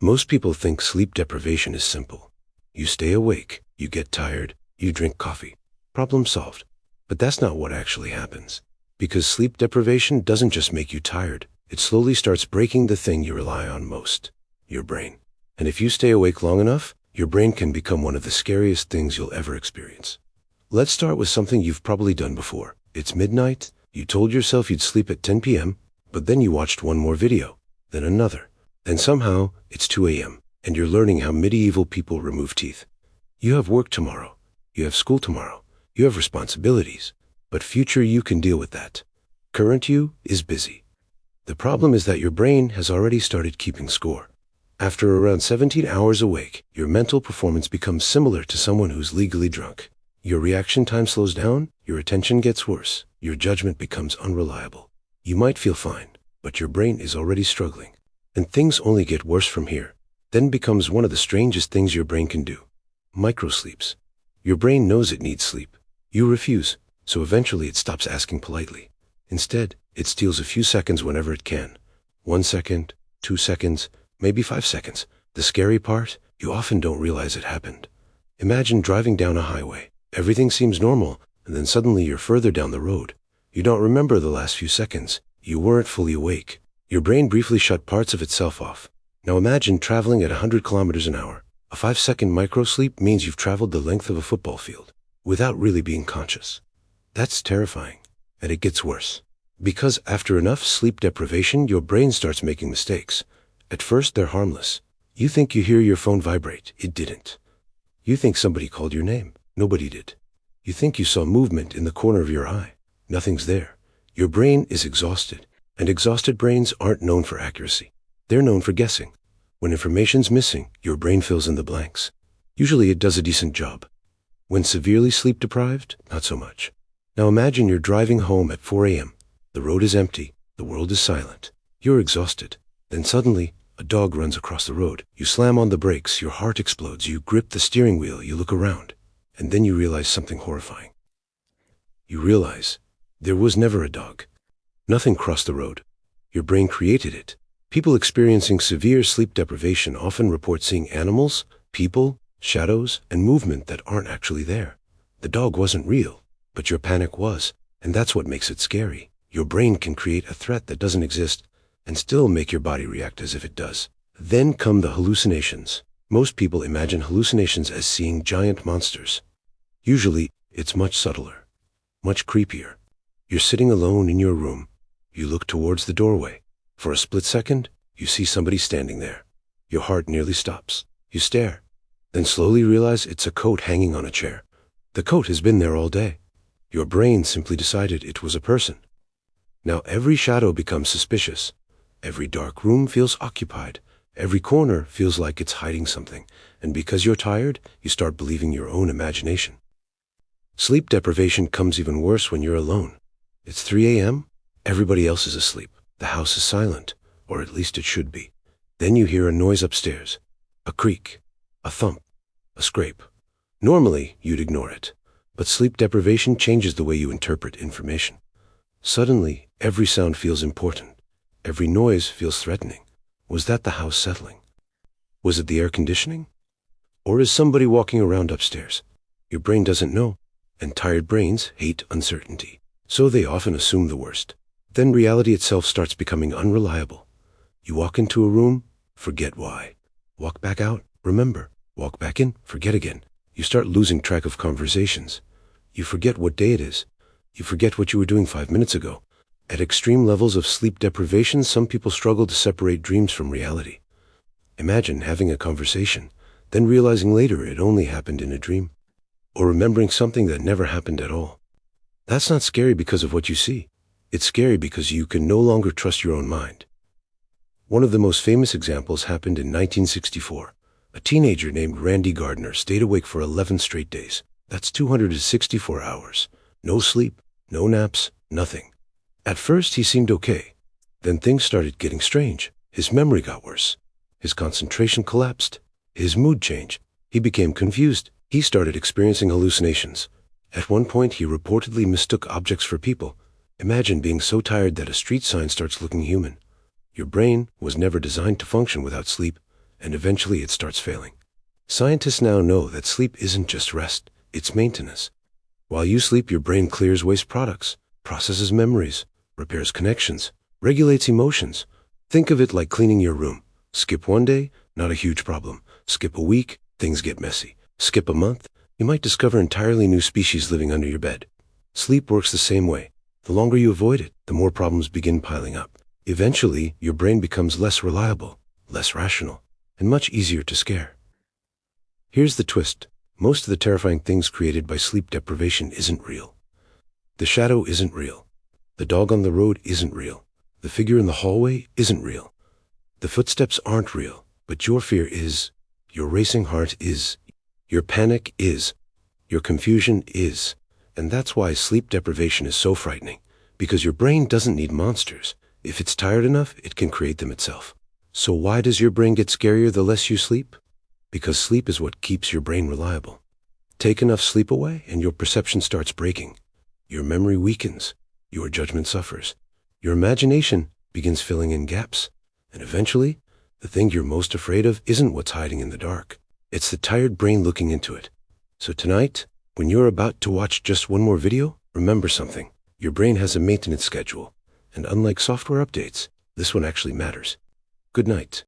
Most people think sleep deprivation is simple. You stay awake, you get tired, you drink coffee. Problem solved. But that's not what actually happens. Because sleep deprivation doesn't just make you tired, it slowly starts breaking the thing you rely on most, your brain. And if you stay awake long enough, your brain can become one of the scariest things you'll ever experience. Let's start with something you've probably done before. It's midnight, you told yourself you'd sleep at 10 p.m., but then you watched one more video, then another. Then somehow, it's 2 a.m., and you're learning how medieval people remove teeth. You have work tomorrow, you have school tomorrow, you have responsibilities, but future you can deal with that. Current you is busy. The problem is that your brain has already started keeping score. After around 17 hours awake, your mental performance becomes similar to someone who's legally drunk. Your reaction time slows down, your attention gets worse, your judgment becomes unreliable. You might feel fine, but your brain is already struggling. And things only get worse from here. Then becomes one of the strangest things your brain can do. Microsleeps. Your brain knows it needs sleep. You refuse, so eventually it stops asking politely. Instead, it steals a few seconds whenever it can. 1 second, 2 seconds, maybe 5 seconds. The scary part, you often don't realize it happened. Imagine driving down a highway. Everything seems normal, and then suddenly you're further down the road. You don't remember the last few seconds. You weren't fully awake. Your brain briefly shut parts of itself off. Now imagine traveling at 100 kilometers an hour. A 5-second microsleep means you've traveled the length of a football field, without really being conscious. That's terrifying. And it gets worse. Because after enough sleep deprivation, your brain starts making mistakes. At first, they're harmless. You think you hear your phone vibrate. It didn't. You think somebody called your name. Nobody did. You think you saw movement in the corner of your eye. Nothing's there. Your brain is exhausted, and exhausted brains aren't known for accuracy. They're known for guessing. When information's missing, your brain fills in the blanks. Usually it does a decent job. When severely sleep deprived, not so much. Now imagine you're driving home at 4 a.m. The road is empty. The world is silent. You're exhausted. Then suddenly, a dog runs across the road. You slam on the brakes. Your heart explodes. You grip the steering wheel. You look around. And then you realize something horrifying. You realize there was never a dog. Nothing crossed the road. Your brain created it. People experiencing severe sleep deprivation often report seeing animals, people, shadows, and movement that aren't actually there. The dog wasn't real, but your panic was, and that's what makes it scary. Your brain can create a threat that doesn't exist and still make your body react as if it does. Then come the hallucinations. Most people imagine hallucinations as seeing giant monsters. Usually, it's much subtler, much creepier. You're sitting alone in your room. You look towards the doorway. For a split second, you see somebody standing there. Your heart nearly stops. You stare, then slowly realize it's a coat hanging on a chair. The coat has been there all day. Your brain simply decided it was a person. Now every shadow becomes suspicious. Every dark room feels occupied. Every corner feels like it's hiding something. And because you're tired, you start believing your own imagination. Sleep deprivation comes even worse when you're alone. It's 3 a.m. Everybody else is asleep. The house is silent, or at least it should be. Then you hear a noise upstairs. A creak, a thump, a scrape. Normally, you'd ignore it. But sleep deprivation changes the way you interpret information. Suddenly, every sound feels important. Every noise feels threatening. Was that the house settling? Was it the air conditioning? Or is somebody walking around upstairs? Your brain doesn't know, and tired brains hate uncertainty. So they often assume the worst. Then reality itself starts becoming unreliable. You walk into a room, forget why. Walk back out, remember. Walk back in, forget again. You start losing track of conversations. You forget what day it is. You forget what you were doing 5 minutes ago. At extreme levels of sleep deprivation, some people struggle to separate dreams from reality. Imagine having a conversation, then realizing later it only happened in a dream. Or remembering something that never happened at all. That's not scary because of what you see. It's scary because you can no longer trust your own mind. One of the most famous examples happened in 1964. A teenager named Randy Gardner stayed awake for 11 straight days. That's 264 hours. No sleep, no naps, nothing. At first, he seemed okay. Then things started getting strange. His memory got worse. His concentration collapsed. His mood changed. He became confused. He started experiencing hallucinations. At one point, he reportedly mistook objects for people. Imagine being so tired that a street sign starts looking human. Your brain was never designed to function without sleep, and eventually it starts failing. Scientists now know that sleep isn't just rest, it's maintenance. While you sleep, your brain clears waste products, processes memories, repairs connections, regulates emotions. Think of it like cleaning your room. Skip one day, not a huge problem. Skip a week, things get messy. Skip a month, you might discover entirely new species living under your bed. Sleep works the same way. The longer you avoid it, the more problems begin piling up. Eventually, your brain becomes less reliable, less rational, and much easier to scare. Here's the twist. Most of the terrifying things created by sleep deprivation isn't real. The shadow isn't real. The dog on the road isn't real. The figure in the hallway isn't real. The footsteps aren't real, but your fear is. Your racing heart is. Your panic is. Your confusion is. And that's why sleep deprivation is so frightening, because your brain doesn't need monsters. If it's tired enough, it can create them itself. So why does your brain get scarier the less you sleep? Because sleep is what keeps your brain reliable. Take enough sleep away and your perception starts breaking. Your memory weakens. Your judgment suffers. Your imagination begins filling in gaps. And eventually, the thing you're most afraid of isn't what's hiding in the dark. It's the tired brain looking into it. So tonight, when you're about to watch just one more video, remember something. Your brain has a maintenance schedule. And unlike software updates, this one actually matters. Good night.